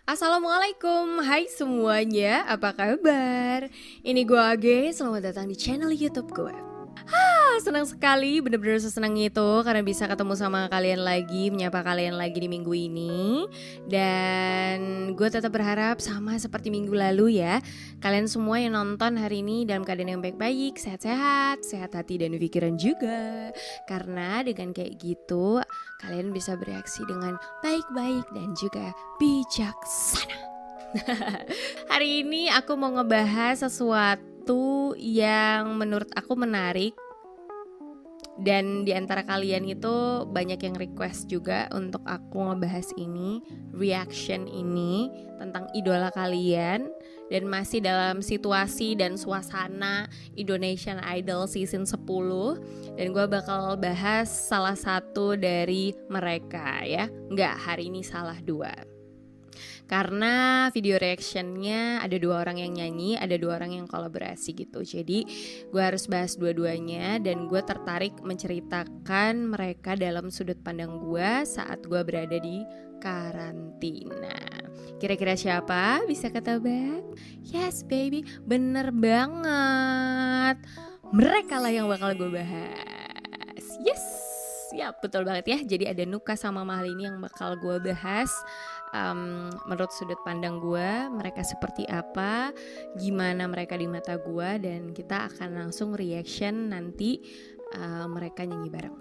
Assalamualaikum, hai semuanya, apa kabar? Ini gue Age, selamat datang di channel YouTube gue. Senang sekali, bener-bener sesenang itu karena bisa ketemu sama kalian lagi, menyapa kalian lagi di minggu ini. Dan gue tetap berharap sama seperti minggu lalu ya, kalian semua yang nonton hari ini dalam keadaan yang baik-baik, sehat-sehat, sehat hati dan pikiran juga. Karena dengan kayak gitu, kalian bisa bereaksi dengan baik-baik dan juga bijaksana. Hari ini aku mau ngebahas sesuatu yang menurut aku menarik. Dan di antara kalian itu banyak yang request juga untuk aku ngebahas ini, reaction ini tentang idola kalian. Dan masih dalam situasi dan suasana Indonesian Idol season 10. Dan gue bakal bahas salah satu dari mereka ya. Enggak, hari ini salah dua. Karena video reactionnya ada 2 orang yang nyanyi, ada 2 orang yang kolaborasi gitu. Jadi gue harus bahas dua-duanya dan gue tertarik menceritakan mereka dalam sudut pandang gue saat gue berada di karantina. Kira-kira siapa? Bisa ketebak? Yes baby, bener banget. Mereka lah yang bakal gue bahas. Yes, ya betul banget ya. Jadi ada Nuka sama Mahalini yang bakal gue bahas. Menurut sudut pandang gue, mereka seperti apa, gimana mereka di mata gue, dan kita akan langsung reaction nanti mereka nyanyi bareng.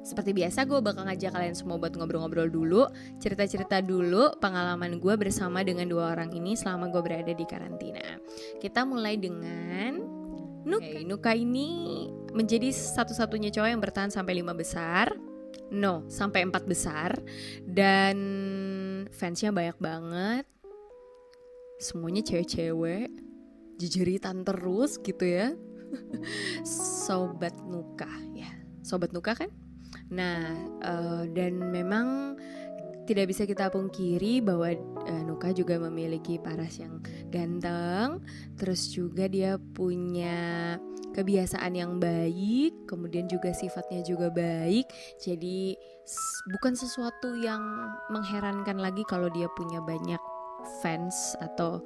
Seperti biasa gue bakal ngajak kalian semua buat ngobrol-ngobrol dulu, cerita-cerita dulu pengalaman gue bersama dengan 2 orang ini selama gue berada di karantina. Kita mulai dengan Nuka. Nuka ini menjadi satu-satunya cowok yang bertahan sampai 5 besar. No, sampai 4 besar. Dan fansnya banyak banget. Semuanya cewek-cewek, jejeritan terus gitu ya. Sobat Nuka ya, Sobat Nuka kan. Nah, dan memang tidak bisa kita pungkiri bahwa Nuka juga memiliki paras yang ganteng. Terus juga dia punya kebiasaan yang baik, kemudian juga sifatnya juga baik. Jadi bukan sesuatu yang mengherankan lagi kalau dia punya banyak fans atau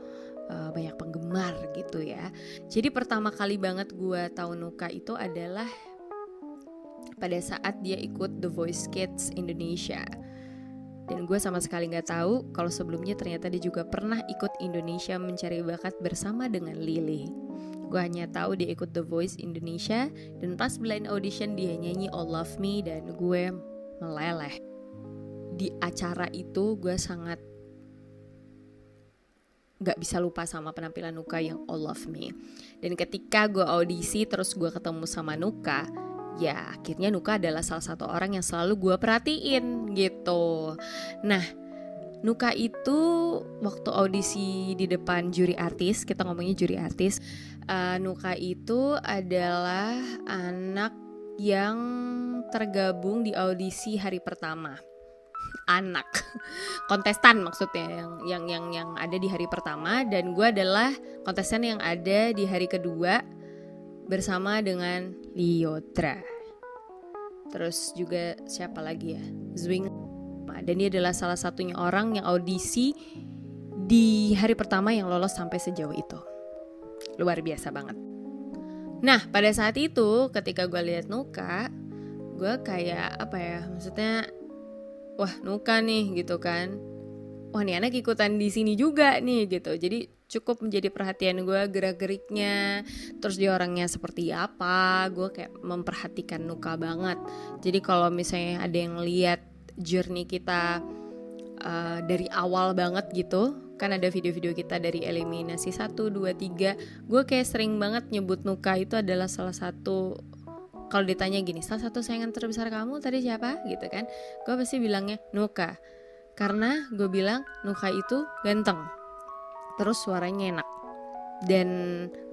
banyak penggemar gitu ya. Jadi pertama kali banget gue tahu Nuka itu adalah pada saat dia ikut The Voice Kids Indonesia. Dan gue sama sekali gak tahu kalau sebelumnya ternyata dia juga pernah ikut Indonesia Mencari Bakat bersama dengan Lily. Gue hanya tahu dia ikut The Voice Indonesia, dan pas blind audition dia nyanyi All Love Me dan gue meleleh. Di acara itu gue sangat gak bisa lupa sama penampilan Nuka yang All Love Me. Dan ketika gue audisi terus gue ketemu sama Nuka, ya akhirnya Nuka adalah salah satu orang yang selalu gue perhatiin gitu. Nah, Nuka itu waktu audisi di depan juri artis, kita ngomongnya juri artis, Nuka itu adalah anak yang tergabung di audisi hari pertama. Anak kontestan maksudnya yang ada di hari pertama, dan gue adalah kontestan yang ada di hari kedua bersama dengan Lyodra. Terus juga siapa lagi ya? Zwing. Dan dia adalah salah satunya orang yang audisi di hari pertama yang lolos sampai sejauh itu. Luar biasa banget. Nah, pada saat itu ketika gue lihat Nuka, gue kayak apa ya? Maksudnya, wah Nuka nih gitu kan. Wah nih anak ikutan di sini juga nih gitu. Jadi cukup menjadi perhatian gue gerak-geriknya. Terus dia orangnya seperti apa. Gue kayak memperhatikan Nuka banget. Jadi kalau misalnya ada yang lihat journey kita dari awal banget gitu, kan ada video-video kita dari eliminasi 1, 2, 3. Gue kayak sering banget nyebut Nuka itu adalah salah satu. Kalau ditanya gini, salah satu saingan terbesar kamu tadi siapa gitu kan, gue pasti bilangnya Nuka. Karena gue bilang Nuka itu ganteng, terus suaranya enak, dan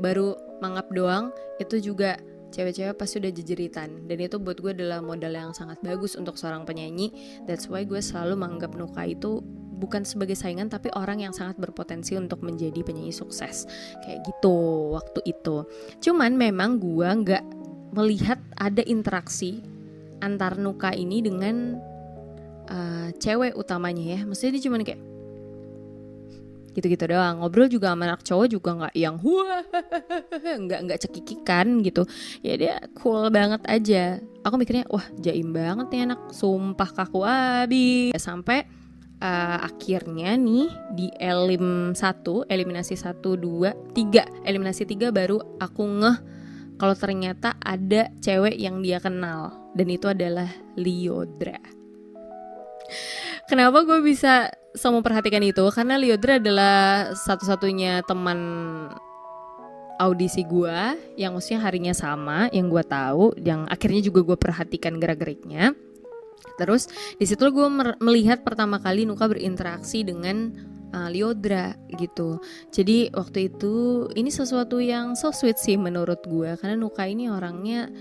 baru mangap doang itu juga cewek-cewek pasti udah jejeritan. Dan itu buat gue adalah modal yang sangat bagus untuk seorang penyanyi. That's why gue selalu menganggap Nuka itu bukan sebagai saingan, tapi orang yang sangat berpotensi untuk menjadi penyanyi sukses. Kayak gitu waktu itu. Cuman memang gue gak melihat ada interaksi antar Nuka ini dengan cewek utamanya ya. Maksudnya dia cuman kayak gitu-gitu doang. Ngobrol juga sama anak cowok juga nggak yang wah, nggak cekikikan gitu. Ya dia cool banget aja. Aku mikirnya wah jaim banget nih anak, sumpah kaku abis. Sampai akhirnya nih di eliminasi 1, 2, 3, eliminasi 3 baru aku ngeh kalau ternyata ada cewek yang dia kenal, dan itu adalah Lyodra. Kenapa gue bisa memperhatikan itu? Karena Lyodra adalah satu-satunya teman audisi gue yang maksudnya harinya sama, yang gue tahu, yang akhirnya juga gue perhatikan gerak-geriknya. Terus di situ gue melihat pertama kali Nuka berinteraksi dengan Lyodra gitu. Jadi waktu itu ini sesuatu yang so sweet sih menurut gue, karena Nuka ini orangnya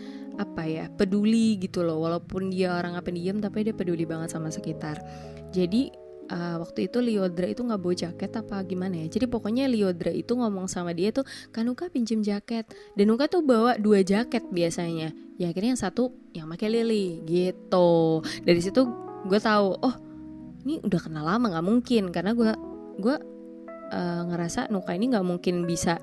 peduli gitu loh, walaupun dia orang pendiam tapi dia peduli banget sama sekitar. Jadi waktu itu Lyodra itu nggak bawa jaket apa gimana ya, jadi pokoknya Lyodra itu ngomong sama dia tuh, kan Nuka pinjem jaket, dan Nuka tuh bawa 2 jaket biasanya, ya akhirnya yang satu yang pakai Lily gitu. Dari situ gue tahu oh ini udah kenal lama, nggak mungkin, karena gue ngerasa Nuka ini nggak mungkin bisa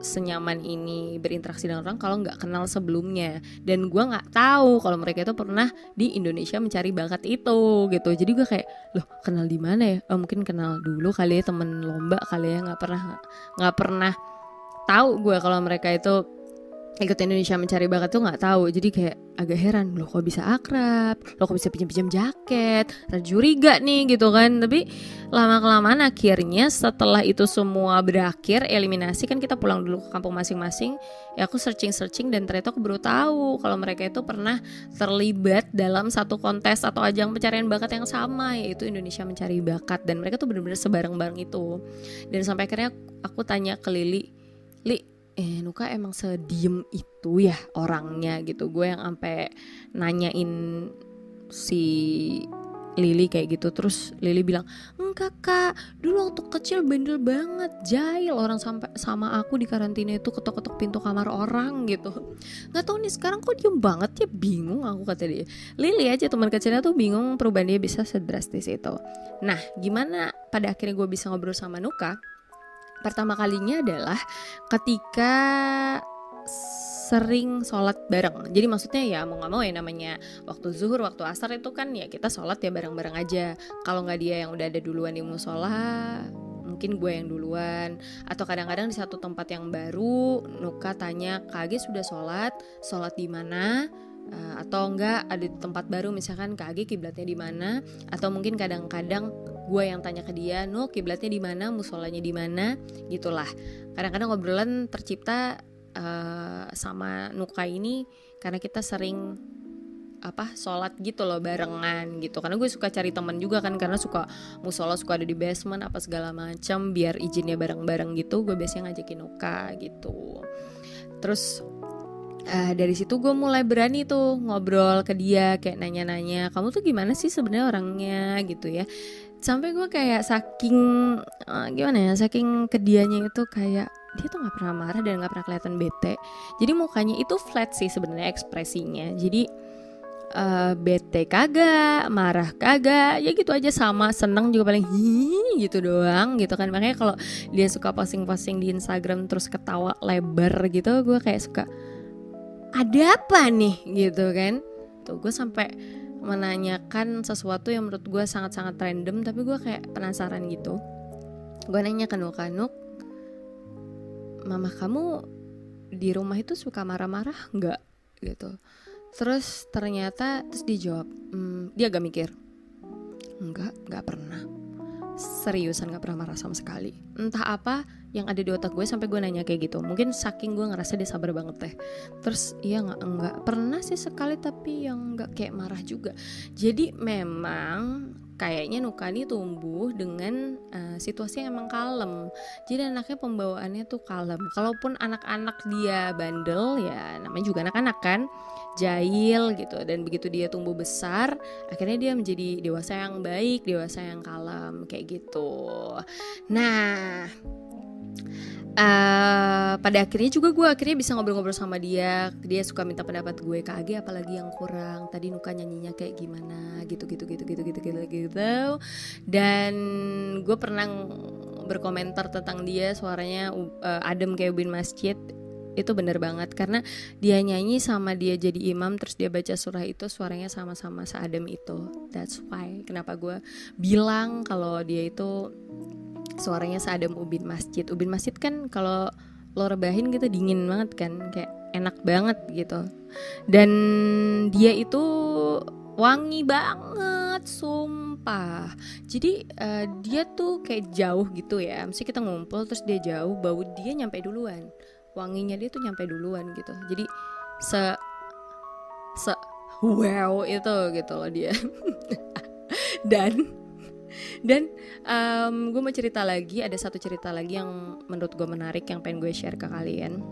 senyaman ini berinteraksi dengan orang kalau nggak kenal sebelumnya, dan gue nggak tahu kalau mereka itu pernah di Indonesia mencari bakat itu gitu. Jadi gue kayak loh kenal di mana ya, mungkin kenal dulu kali ya, temen lomba kali ya, nggak pernah tahu gue kalau mereka itu ikut Indonesia mencari bakat tuh nggak tahu. Jadi kayak agak heran, loh kok bisa akrab, loh kok bisa pinjam jaket, curiga nih gitu kan. Tapi lama-kelamaan akhirnya setelah itu semua berakhir eliminasi, kan kita pulang dulu ke kampung masing-masing. Ya aku searching dan ternyata aku baru tahu kalau mereka itu pernah terlibat dalam satu kontes atau ajang pencarian bakat yang sama, yaitu Indonesia Mencari Bakat. Dan mereka tuh benar-benar sebareng-bareng itu. Dan sampai akhirnya aku tanya ke Li, Nuka emang sediem itu ya orangnya gitu. Gue yang sampai nanyain si Lily kayak gitu. Terus Lily bilang, enggak kak, dulu waktu kecil bandel banget, jahil, orang sampai sama aku di karantina itu ketok-ketok pintu kamar orang gitu. Nggak tahu nih sekarang kok diem banget ya, bingung aku, kata dia. Lily aja teman kecilnya tuh bingung perubahan dia bisa sedrastis itu. Nah gimana pada akhirnya gue bisa ngobrol sama Nuka? Pertama kalinya adalah ketika sering sholat bareng. Jadi maksudnya ya mau gak mau ya, namanya waktu zuhur, waktu asar itu kan ya kita sholat ya bareng-bareng aja. Kalau gak dia yang udah ada duluan di musola, mungkin gue yang duluan. Atau kadang-kadang di satu tempat yang baru, Nuka tanya, Kak Agi sudah sholat di mana? Atau enggak ada di tempat baru, misalkan Kak Agi kiblatnya di mana? Atau mungkin kadang-kadang gue yang tanya ke dia, kiblatnya di mana, musolanya di mana, gitulah. Kadang-kadang obrolan tercipta sama Nuka ini karena kita sering sholat gitu loh barengan gitu. Karena gue suka cari teman juga kan, karena suka musola suka ada di basement apa segala macam, biar izinnya bareng-bareng gitu. Gue biasanya ngajakin Nuka gitu. Terus dari situ gue mulai berani tuh ngobrol ke dia, kayak nanya-nanya, kamu tuh gimana sih sebenarnya orangnya gitu ya. Sampai gue kayak saking kedianya itu kayak dia tuh nggak pernah marah dan nggak pernah kelihatan bete. Jadi mukanya itu flat sih sebenarnya ekspresinya. Jadi bete kagak, marah kagak, ya gitu aja, sama. Seneng juga paling gitu doang gitu kan. Makanya kalau dia suka posting-posting di Instagram terus ketawa lebar gitu, gue kayak suka ada apa nih gitu kan. Tuh gue sampai menanyakan sesuatu yang menurut gue sangat-sangat random, tapi gue kayak penasaran gitu. Gue nanya ke Nuka, mama kamu di rumah itu suka marah-marah nggak gitu. Terus ternyata dijawab, dia agak mikir, nggak pernah, seriusan nggak pernah marah sama sekali. Entah apa yang ada di otak gue sampai gue nanya kayak gitu. Mungkin saking gue ngerasa dia sabar banget deh. Terus iya nggak pernah sih sekali, tapi yang nggak kayak marah juga. Jadi memang kayaknya Nuka ini tumbuh dengan situasi yang emang kalem. Jadi anaknya pembawaannya tuh kalem. Kalaupun anak-anak dia bandel, ya namanya juga anak-anak kan, jahil gitu. Dan begitu dia tumbuh besar, akhirnya dia menjadi dewasa yang baik, dewasa yang kalem kayak gitu. Nah, pada akhirnya juga gue akhirnya bisa ngobrol-ngobrol sama dia. Dia suka minta pendapat gue, Kak Age apalagi yang kurang, tadi Nuka nyanyinya kayak gimana gitu. Dan gue pernah berkomentar tentang dia, suaranya adem kayak ubin masjid. Itu bener banget, karena dia nyanyi sama dia jadi imam terus dia baca surah itu suaranya sama-sama seadem itu. That's why kenapa gue bilang kalau dia itu suaranya seadem ubin masjid. Ubin masjid kan kalau lo rebahin gitu dingin banget kan, kayak enak banget gitu. Dan dia itu wangi banget, sumpah. Jadi dia tuh kayak jauh gitu ya. Mesti kita ngumpul terus dia jauh, bau dia nyampe duluan. Wanginya dia tuh nyampe duluan gitu. Jadi se wow itu gitu loh dia. dan gue mau cerita lagi, ada satu cerita lagi yang menurut gue menarik yang pengen gue share ke kalian.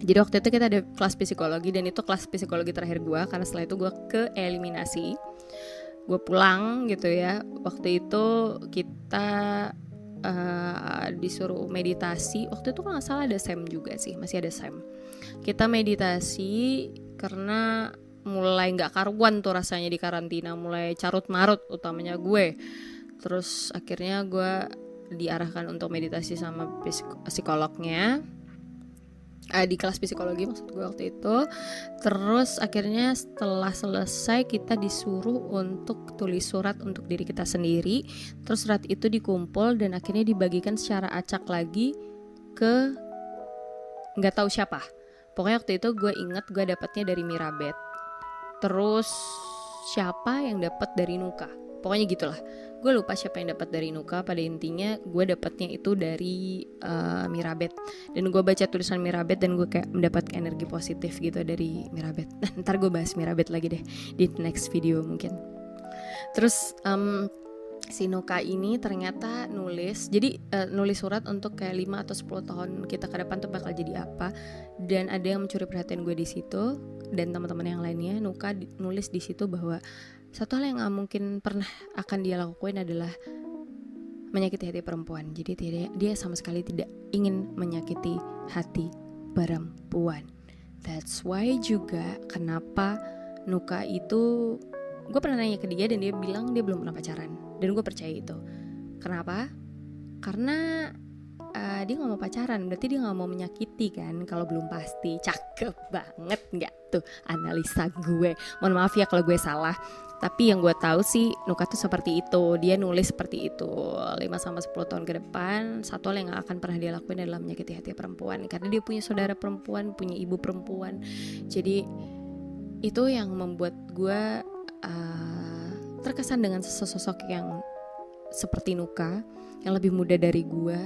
Jadi waktu itu kita ada kelas psikologi, dan itu kelas psikologi terakhir gue, karena setelah itu gue ke eliminasi, gue pulang gitu ya. Waktu itu kita disuruh meditasi. Waktu itu kalau nggak salah ada SEM juga sih, masih ada SEM. Kita meditasi karena mulai nggak karuan tuh rasanya di karantina, mulai carut marut utamanya gue. Terus akhirnya gue diarahkan untuk meditasi sama psikolognya, di kelas psikologi maksud gue waktu itu. Terus akhirnya setelah selesai kita disuruh untuk tulis surat untuk diri kita sendiri. Terus surat itu dikumpul dan akhirnya dibagikan secara acak lagi ke nggak tahu siapa. Pokoknya waktu itu gue inget gue dapatnya dari Mirabet. Terus siapa yang dapat dari Nuka? Pokoknya gitulah. Gue lupa siapa yang dapat dari Nuka. Pada intinya gue dapatnya itu dari Mirabet. Dan gue baca tulisan Mirabet dan gue kayak mendapat energi positif gitu dari Mirabet. Ntar gue bahas Mirabet lagi deh di next video mungkin. Terus si Nuka ini ternyata nulis. Jadi nulis surat untuk kayak 5 atau 10 tahun kita ke depan tuh bakal jadi apa. Dan ada yang mencuri perhatian gue di situ dan teman-teman yang lainnya. Nuka nulis di situ bahwa satu hal yang gak mungkin pernah akan dia lakuin adalah menyakiti hati perempuan. Jadi dia sama sekali tidak ingin menyakiti hati perempuan. That's why juga kenapa Nuka itu, gue pernah nanya ke dia dan dia bilang dia belum pernah pacaran. Dan gue percaya itu. Kenapa? Karena dia gak mau pacaran, berarti dia gak mau menyakiti kan, kalau belum pasti. Cakep banget gak tuh analisa gue. Mohon maaf ya kalau gue salah, tapi yang gue tahu sih Nuka tuh seperti itu. Dia nulis seperti itu, 5-10 tahun ke depan satu hal yang gak akan pernah dia lakuin adalah menyakiti hati perempuan. Karena dia punya saudara perempuan, punya ibu perempuan. Jadi itu yang membuat gue terkesan dengan sosok yang seperti Nuka, yang lebih muda dari gue.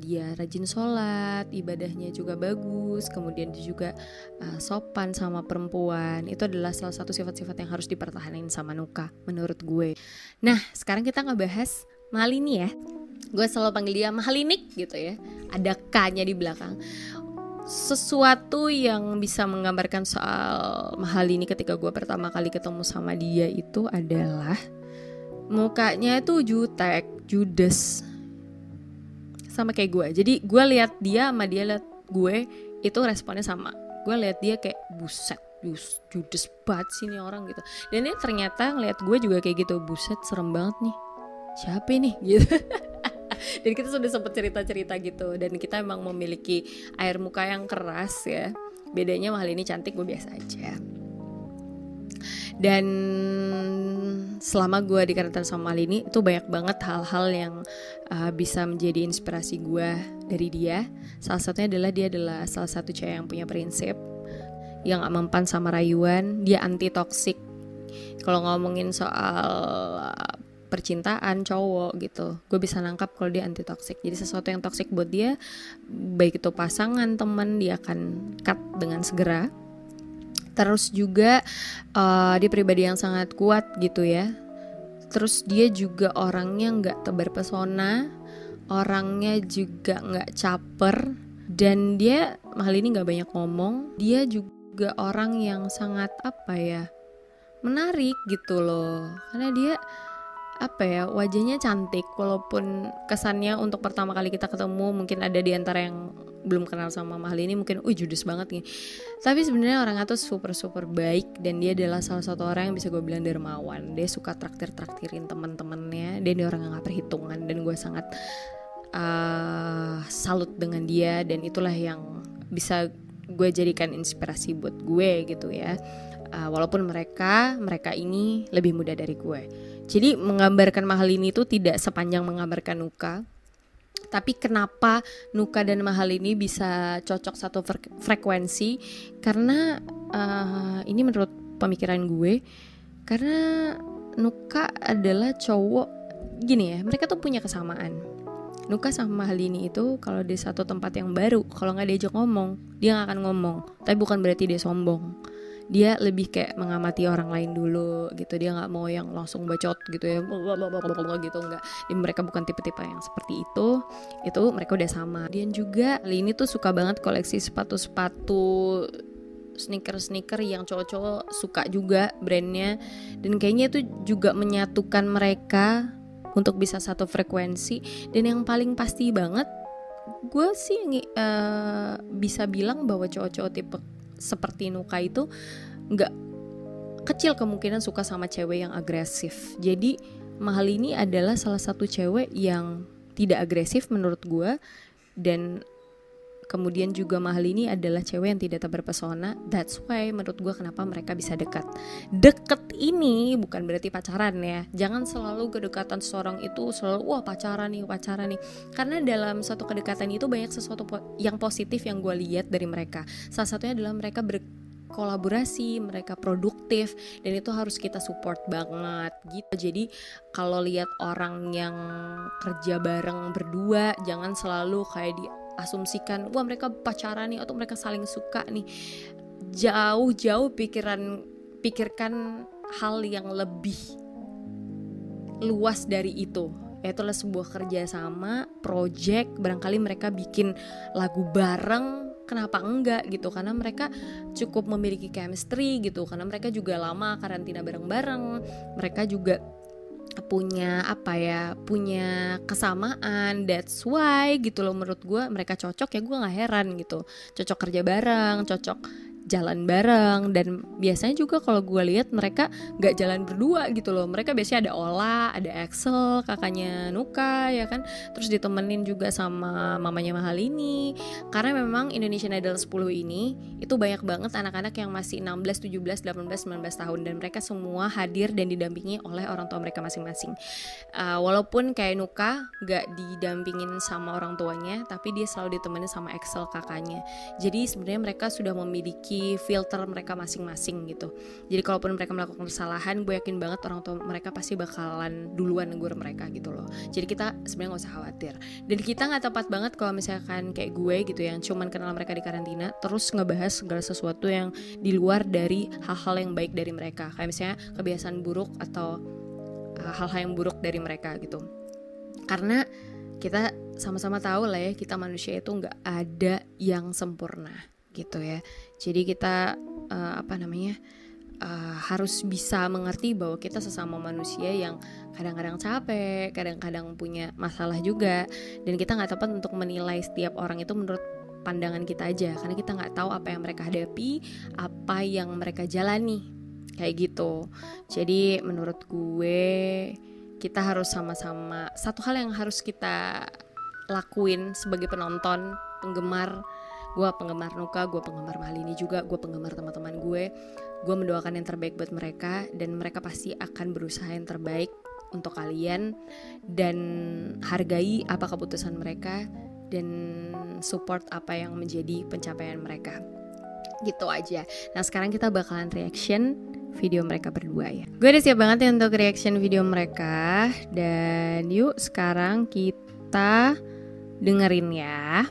Dia rajin sholat, ibadahnya juga bagus, kemudian dia juga sopan sama perempuan. Itu adalah salah satu sifat-sifat yang harus dipertahankan sama Nuka menurut gue. Nah sekarang kita ngebahas Mahalini ya. Gue selalu panggil dia Mahalinik gitu ya, ada K-nya di belakang. Sesuatu yang bisa menggambarkan soal Mahalini ketika gue pertama kali ketemu sama dia itu adalah mukanya itu jutek, judes, sama kayak gue. Jadi gue lihat dia sama dia lihat gue itu responnya sama. Gue lihat dia kayak buset, judes banget sih nih orang gitu. Dan dia ternyata ngeliat gue juga kayak gitu, buset serem banget nih, siapa nih gitu. Dan kita sudah sempat cerita-cerita gitu. Dan kita emang memiliki air muka yang keras ya. Bedanya Mahalini cantik, gue biasa aja. Dan selama gue di karantina sama Mahalini itu banyak banget hal-hal yang bisa menjadi inspirasi gue dari dia. Salah satunya adalah dia adalah salah satu cewek yang punya prinsip, yang gak mempan sama rayuan. Dia anti toksik. Kalau ngomongin soal percintaan cowok gitu, gue bisa nangkap kalau dia anti toksik. Jadi sesuatu yang toksik buat dia, baik itu pasangan, teman, dia akan cut dengan segera. Terus juga dia pribadi yang sangat kuat gitu ya. Terus dia juga orangnya gak tebar pesona, orangnya juga gak caper. Dan dia, Mahalini gak banyak ngomong. Dia juga orang yang sangat menarik gitu loh. Karena dia apa ya, wajahnya cantik, walaupun kesannya untuk pertama kali kita ketemu mungkin ada di antara yang belum kenal sama Mama Hal ini mungkin judes banget nih, tapi sebenarnya orangnya tuh super baik, dan dia adalah salah satu orang yang bisa gue bilang dermawan. Dia suka traktirin teman-temannya, dan dia orang yang gak perhitungan, dan gue sangat salut dengan dia, dan itulah yang bisa gue jadikan inspirasi buat gue gitu ya. Walaupun mereka ini lebih muda dari gue. Jadi menggambarkan Mahal ini tuh tidak sepanjang menggambarkan Nuka. Tapi kenapa Nuka dan Mahal ini bisa cocok satu frekuensi? Karena ini menurut pemikiran gue, karena Nuka adalah cowok, gini ya, mereka tuh punya kesamaan. Nuka sama Mahal ini itu kalau di satu tempat yang baru, kalau gak diajak ngomong, dia gak akan ngomong. Tapi bukan berarti dia sombong. Dia lebih kayak mengamati orang lain dulu gitu. Dia gak mau yang langsung bacot gitu ya, gitu, enggak. Mereka bukan tipe-tipe yang seperti itu mereka udah sama. Dan juga kali ini tuh suka banget koleksi sepatu-sepatu, sneaker yang cowok-cowok suka juga brandnya. Dan kayaknya itu juga menyatukan mereka untuk bisa satu frekuensi. Dan yang paling pasti banget, gue sih bisa bilang bahwa cowok-cowok tipe seperti Nuka itu gak kecil kemungkinan suka sama cewek yang agresif. Jadi Mahal ini adalah salah satu cewek yang tidak agresif menurut gue. Dan kemudian juga Mahal ini adalah cewek yang tidak terpesona. That's why menurut gue kenapa mereka bisa dekat. Deket ini bukan berarti pacaran ya. Jangan selalu kedekatan seseorang itu selalu pacaran nih. Karena dalam suatu kedekatan itu banyak sesuatu yang positif yang gue lihat dari mereka. Salah satunya adalah mereka berkolaborasi, mereka produktif, dan itu harus kita support banget gitu. Jadi kalau lihat orang yang kerja bareng berdua, jangan selalu kayak asumsikan wah mereka pacaran nih atau mereka saling suka nih. Jauh-jauh pikirkan hal yang lebih luas dari itu, yaitulah sebuah kerjasama, project. Barangkali mereka bikin lagu bareng, kenapa enggak gitu, karena mereka cukup memiliki chemistry gitu, karena mereka juga lama karantina bareng-bareng, mereka juga punya kesamaan. That's why gitu loh, menurut gue mereka cocok ya. Gue nggak heran gitu, cocok kerja bareng, cocok jalan bareng. Dan biasanya juga kalau gue lihat mereka nggak jalan berdua gitu loh, mereka biasanya ada Ola, ada Axel, kakaknya Nuka ya kan, terus ditemenin juga sama mamanya Mahal ini. Karena memang Indonesian Idol 10 ini itu banyak banget anak-anak yang masih 16, 17, 18, 19 tahun, dan mereka semua hadir dan didampingi oleh orang tua mereka masing-masing. Walaupun kayak Nuka nggak didampingin sama orang tuanya, tapi dia selalu ditemenin sama Axel, kakaknya. Jadi sebenarnya mereka sudah memiliki filter mereka masing-masing gitu. Jadi kalaupun mereka melakukan kesalahan, gue yakin banget orang tua mereka pasti bakalan duluan negur mereka gitu loh. Jadi kita sebenarnya gak usah khawatir. Dan kita gak tepat banget kalau misalkan kayak gue gitu yang cuman kenal mereka di karantina terus ngebahas segala sesuatu yang di luar dari hal-hal yang baik dari mereka. Kayak misalnya kebiasaan buruk atau hal-hal yang buruk dari mereka gitu. Karena kita sama-sama tahu lah ya, kita manusia itu gak ada yang sempurna gitu ya. Jadi kita harus bisa mengerti bahwa kita sesama manusia yang kadang-kadang capek, kadang-kadang punya masalah juga. Dan kita gak tepat untuk menilai setiap orang itu menurut pandangan kita aja, karena kita gak tahu apa yang mereka hadapi, apa yang mereka jalani, kayak gitu. Jadi menurut gue kita harus sama-sama, satu hal yang harus kita lakuin sebagai penonton, penggemar. Gue penggemar Nuka, gue penggemar Mahal ini juga, gue penggemar teman-teman gue mendoakan yang terbaik buat mereka, dan mereka pasti akan berusaha yang terbaik untuk kalian. Dan hargai apa keputusan mereka, dan support apa yang menjadi pencapaian mereka. Gitu aja. Nah sekarang kita bakalan reaction video mereka berdua ya. Gue udah siap banget ya untuk reaction video mereka. Dan yuk sekarang kita dengerin ya.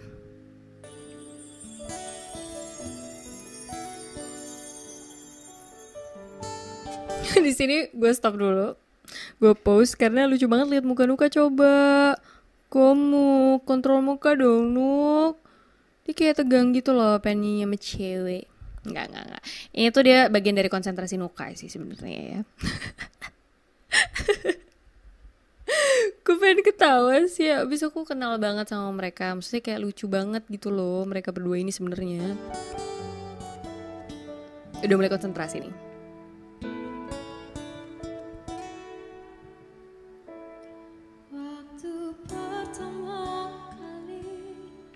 Di sini gue stop dulu, gue pause karena lucu banget lihat muka Nuka. Coba kamu kontrol muka dong, Nuk. Dia kayak tegang gitu loh, pengennya sama cewek. Enggak. Ini tuh dia bagian dari konsentrasi Nuka sih sebenarnya ya. pengen ketawa sih ya. Abis aku kenal banget sama mereka. Maksudnya kayak lucu banget gitu loh mereka berdua ini sebenarnya. Udah mulai konsentrasi nih.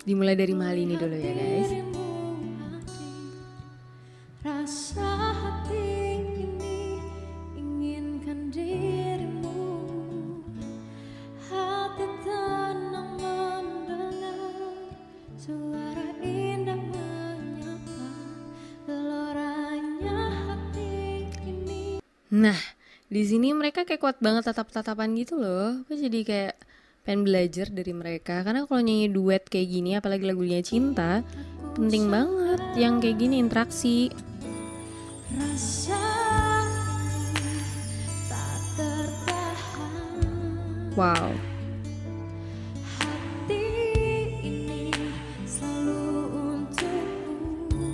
Dimulai dari Mahal ini dulu ya guys. Rasa hati ini inginkan dirimu, hati tenang mendengar suara indah menyapa geloranya hati ini. Nah, di sini mereka kayak kuat banget tatap-tatapan gitu loh. Aku jadi kayak pengen belajar dari mereka. Karena kalau nyanyi duet kayak gini, apalagi lagunya cinta, penting banget yang kayak gini interaksi. Rasa tak tertahan. Wow. Hati ini selalu untukmu.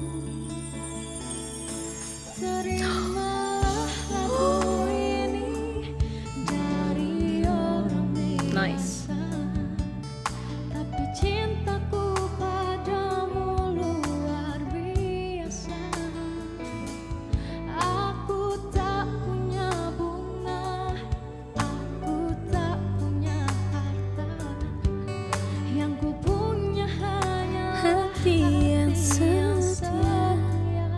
Terimalah lagu ini dari orang biasa. Nice. Tapi cintaku padamu luar biasa. Aku tak punya bunga, aku tak punya harta. Yang ku punya hanya Hati yang setia.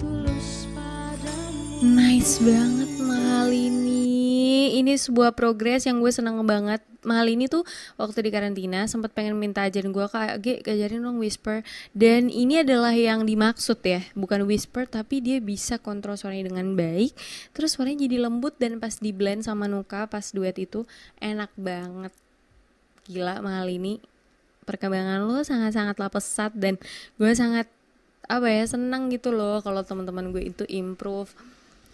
tulus padamu. Nice banget Mahal ini. Ini sebuah progres yang gue seneng banget. Mahal ini tuh waktu di karantina sempat pengen minta ajarin gue, Kak G, ajarin dong whisper. Dan ini adalah yang dimaksud ya, bukan whisper tapi dia bisa kontrol suaranya dengan baik. Terus suaranya jadi lembut dan pas di blend sama Nuka pas duet itu enak banget. Gila Mahal ini, perkembangan lo sangat-sangatlah pesat dan gue sangat senang gitu loh kalau teman-teman gue itu improve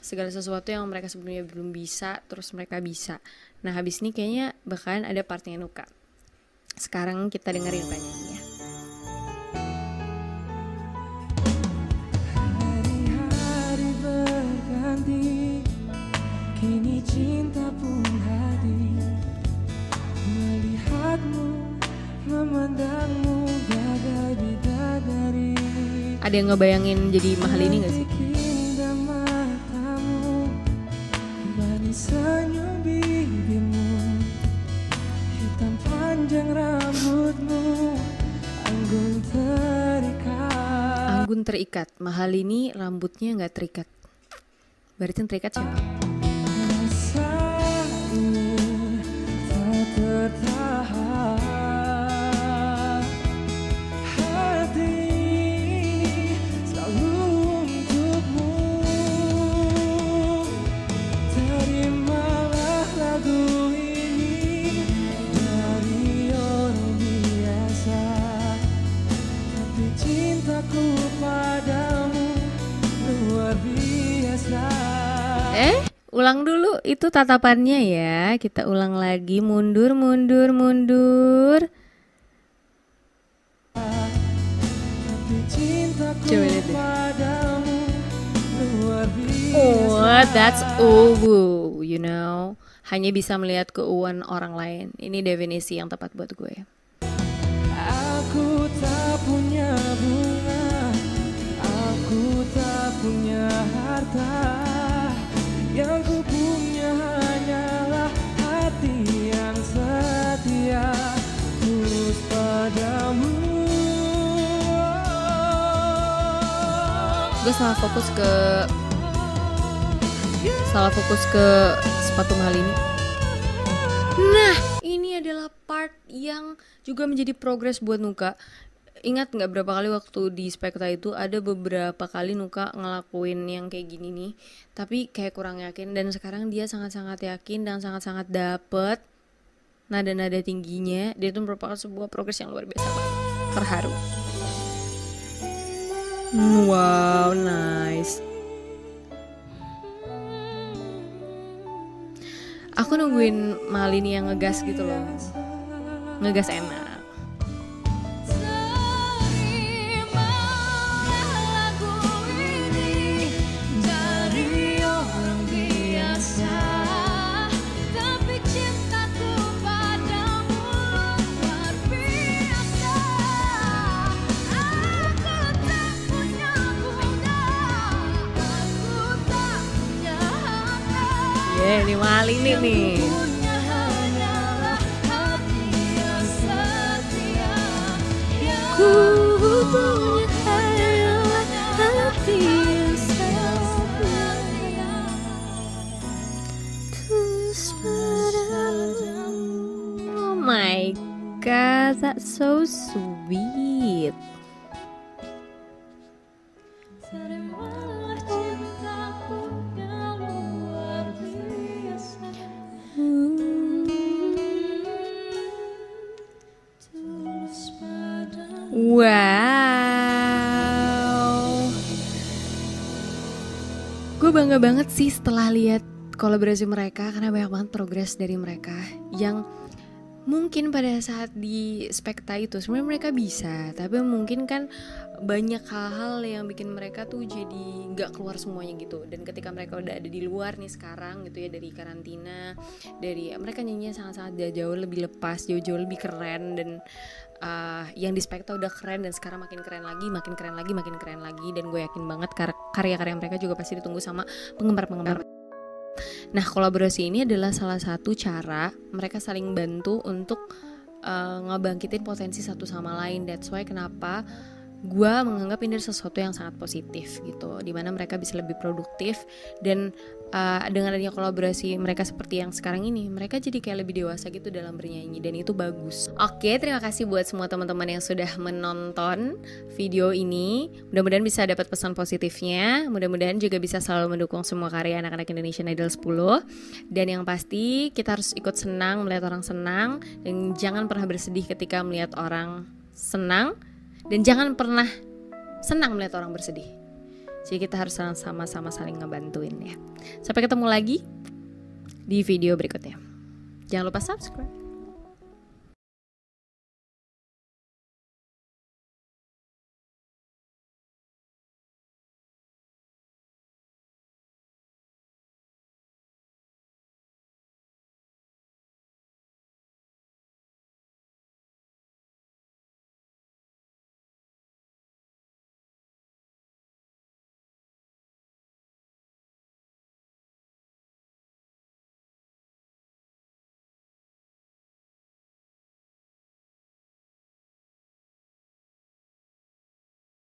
segala sesuatu yang mereka sebelumnya belum bisa, terus mereka bisa. Nah habis ini kayaknya bahkan ada partnya Nuka. Sekarang kita dengerin penyanyinya. Hari-hari berganti, kini cinta pun hadir. Melihatmu, memandangmu bagai bidadari. Ada yang ngebayangin jadi Mahal ini gak sih? Indah matamu, manis senyum bibirmu, hitam panjang rambutmu, anggun terikat. Anggun terikat. Mahal ini rambutnya gak terikat. Berarti yang terikat siapa? Rasaku tak tertahan. Hati ini selalu untukmu. Terimalah lagu ini dari orang biasa. Tapi cintaku padamu luar biasa. Ulang dulu itu tatapannya ya. Kita ulang lagi. Mundur, mundur, mundur. Coba lihat deh. Oh, that's uwu, you know. Hanya bisa melihat keuuan orang lain. Ini definisi yang tepat buat gue. Aku tak punya bunga, aku tak punya harta. Yang ku punya hanyalah hati yang setia, tulus padamu. Gue salah fokus ke sepatu Mahal ini. Nah, ini adalah part yang juga menjadi progres buat Nuka. Ingat nggak berapa kali waktu di Spekta itu ada beberapa kali Nuka ngelakuin yang kayak gini nih, tapi kayak kurang yakin. Dan sekarang dia sangat-sangat yakin dan sangat-sangat dapet nada-nada tingginya. Dia itu merupakan sebuah progres yang luar biasa banget. Terharu. Wow, nice. Aku nungguin Mahal ini yang ngegas gitu loh. Ngegas enak. nih Mali nih. Punya hanyalah hati yang setia. Ku punya hanyalah hati yang setia, tulus padamu. Oh my god, that's so sweet. Terimalah cintaku yang luar biasa. Tulus padamu. Wow, gue bangga banget sih setelah lihat kolaborasi mereka karena banyak banget progres dari mereka yang mungkin pada saat di spekta itu sebenarnya mereka bisa, tapi mungkin kan banyak hal-hal yang bikin mereka tuh jadi nggak keluar semuanya gitu. Dan ketika mereka udah ada di luar nih sekarang gitu ya, dari karantina, dari mereka nyanyinya sangat-sangat jauh lebih lepas, jauh-jauh lebih keren. Dan yang di spekta udah keren dan sekarang makin keren lagi, makin keren lagi, makin keren lagi. Dan gue yakin banget karya-karya mereka juga pasti ditunggu sama penggemar-penggemar. Nah, kolaborasi ini adalah salah satu cara mereka saling bantu untuk ngebangkitin potensi satu sama lain. That's why kenapa gue menganggap ini sesuatu yang sangat positif gitu, dimana mereka bisa lebih produktif. Dan dengan adanya kolaborasi mereka seperti yang sekarang ini, mereka jadi kayak lebih dewasa gitu dalam bernyanyi, dan itu bagus. Oke, terima kasih buat semua teman-teman yang sudah menonton video ini. Mudah-mudahan bisa dapat pesan positifnya. Mudah-mudahan juga bisa selalu mendukung semua karya anak-anak Indonesian Idol 10. Dan yang pasti kita harus ikut senang melihat orang senang, dan jangan pernah bersedih ketika melihat orang senang, dan jangan pernah senang melihat orang bersedih. Jadi kita harus sama-sama saling ngebantuin ya. Sampai ketemu lagi di video berikutnya. Jangan lupa subscribe.